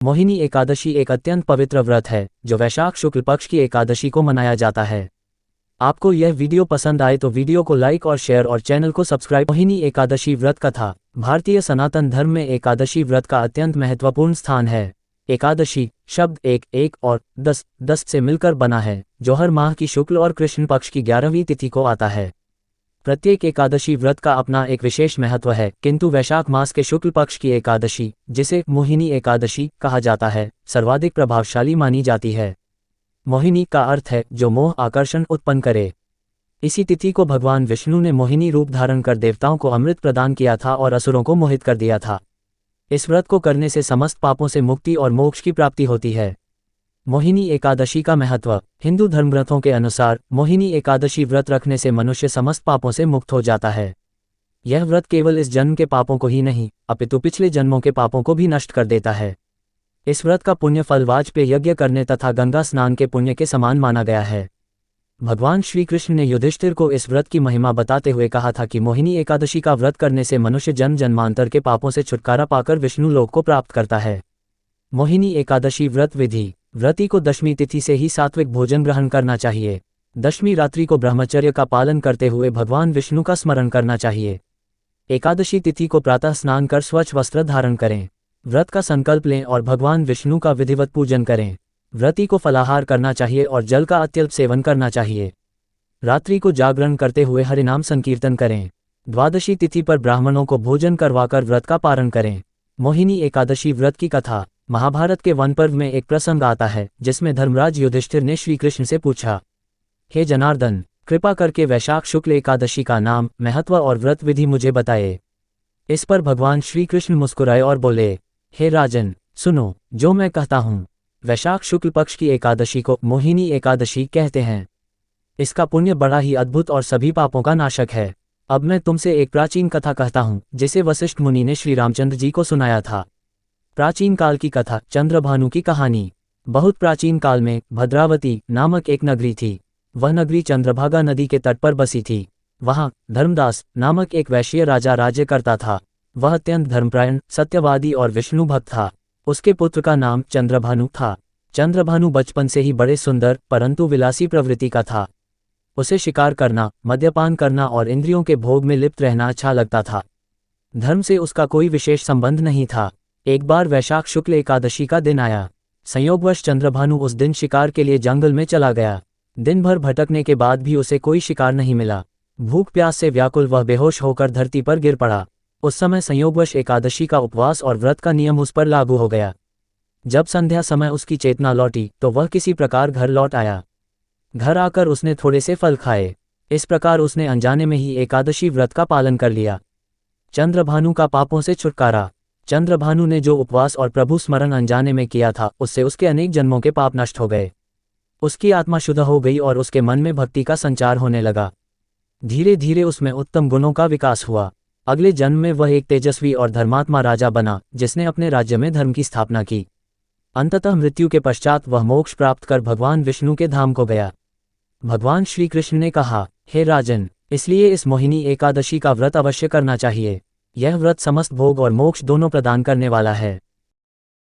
मोहिनी एकादशी एक अत्यंत पवित्र व्रत है जो वैशाख शुक्ल पक्ष की एकादशी को मनाया जाता है। आपको यह वीडियो पसंद आए तो वीडियो को लाइक और शेयर और चैनल को सब्सक्राइब। मोहिनी एकादशी व्रत कथा। भारतीय सनातन धर्म में एकादशी व्रत का अत्यंत महत्वपूर्ण स्थान है। एकादशी शब्द एक और 10 से मिलकर बना है, जो हर माह की शुक्ल और कृष्ण पक्ष की 11वीं तिथि को आता है। प्रत्येक एकादशी व्रत का अपना एक विशेष महत्व है, किंतु वैशाख मास के शुक्ल पक्ष की एकादशी, जिसे मोहिनी एकादशी कहा जाता है, सर्वाधिक प्रभावशाली मानी जाती है। मोहिनी का अर्थ है जो मोह आकर्षण उत्पन्न करे। इसी तिथि को भगवान विष्णु ने मोहिनी रूप धारण कर देवताओं को अमृत प्रदान किया था और असुरों को मोहित कर दिया था। इस व्रत को करने से समस्त पापों से मुक्ति और मोक्ष की प्राप्ति होती है। मोहिनी एकादशी का महत्व। हिंदू धर्मग्रंथों के अनुसार मोहिनी एकादशी व्रत रखने से मनुष्य समस्त पापों से मुक्त हो जाता है। यह व्रत केवल इस जन्म के पापों को ही नहीं, अपितु पिछले जन्मों के पापों को भी नष्ट कर देता है। इस व्रत का पुण्य फल वाजपेय यज्ञ करने तथा गंगा स्नान के पुण्य के समान माना गया है। भगवान श्री कृष्ण ने युधिष्ठिर को इस व्रत की महिमा बताते हुए कहा था कि मोहिनी एकादशी का व्रत करने से मनुष्य जन्म जन्मांतर के पापों से छुटकारा पाकर विष्णु लोक को प्राप्त करता है। मोहिनी एकादशी व्रत विधि। व्रती को दशमी तिथि से ही सात्विक भोजन ग्रहण करना चाहिए। दशमी रात्रि को ब्रह्मचर्य का पालन करते हुए भगवान विष्णु का स्मरण करना चाहिए। एकादशी तिथि को प्रातः स्नान कर स्वच्छ वस्त्र धारण करें। व्रत का संकल्प लें और भगवान विष्णु का विधिवत पूजन करें। व्रती को फलाहार करना चाहिए और जल का अत्यल्प सेवन करना चाहिए। रात्रि को जागरण करते हुए हरिनाम संकीर्तन करें। द्वादशी तिथि पर ब्राह्मणों को भोजन करवाकर व्रत का पारण करें। मोहिनी एकादशी व्रत की कथा। महाभारत के वन पर्व में एक प्रसंग आता है जिसमें धर्मराज युधिष्ठिर ने श्री कृष्ण से पूछा, हे जनार्दन, कृपा करके वैशाख शुक्ल एकादशी का नाम, महत्व और व्रत विधि मुझे बताए। इस पर भगवान श्री कृष्ण मुस्कुराए और बोले, हे राजन, सुनो जो मैं कहता हूँ। वैशाख शुक्ल पक्ष की एकादशी को मोहिनी एकादशी कहते हैं। इसका पुण्य बड़ा ही अद्भुत और सभी पापों का नाशक है। अब मैं तुमसे एक प्राचीन कथा कहता हूँ जिसे वशिष्ठ मुनि ने श्री रामचंद्र जी को सुनाया था। प्राचीन काल की कथा। चंद्रभानु की कहानी। बहुत प्राचीन काल में भद्रावती नामक एक नगरी थी। वह नगरी चंद्रभागा नदी के तट पर बसी थी। वहाँ धर्मदास नामक एक वैश्य राजा राज्य करता था। वह अत्यंत धर्मप्रायण, सत्यवादी और विष्णु भक्त था। उसके पुत्र का नाम चंद्रभानु था। चंद्रभानु बचपन से ही बड़े सुंदर परंतु विलासी प्रवृत्ति का था। उसे शिकार करना, मद्यपान करना और इंद्रियों के भोग में लिप्त रहना अच्छा लगता था। धर्म से उसका कोई विशेष संबंध नहीं था। एक बार वैशाख शुक्ल एकादशी का दिन आया। संयोगवश चंद्रभानु उस दिन शिकार के लिए जंगल में चला गया। दिन भर भटकने के बाद भी उसे कोई शिकार नहीं मिला। भूख प्यास से व्याकुल वह बेहोश होकर धरती पर गिर पड़ा। उस समय संयोगवश एकादशी का उपवास और व्रत का नियम उस पर लागू हो गया। जब संध्या समय उसकी चेतना लौटी तो वह किसी प्रकार घर लौट आया। घर आकर उसने थोड़े से फल खाए। इस प्रकार उसने अनजाने में ही एकादशी व्रत का पालन कर लिया। चंद्रभानु का पापों से छुटकारा। चंद्रभानु ने जो उपवास और प्रभु स्मरण अनजाने में किया था, उससे उसके अनेक जन्मों के पाप नष्ट हो गए। उसकी आत्मा शुद्ध हो गई और उसके मन में भक्ति का संचार होने लगा। धीरे धीरे उसमें उत्तम गुणों का विकास हुआ। अगले जन्म में वह एक तेजस्वी और धर्मात्मा राजा बना, जिसने अपने राज्य में धर्म की स्थापना की। अंततः मृत्यु के पश्चात वह मोक्ष प्राप्त कर भगवान विष्णु के धाम को गया। भगवान श्री कृष्ण ने कहा, हे राजन, इसलिए इस मोहिनी एकादशी का व्रत अवश्य करना चाहिए। यह व्रत समस्त भोग और मोक्ष दोनों प्रदान करने वाला है।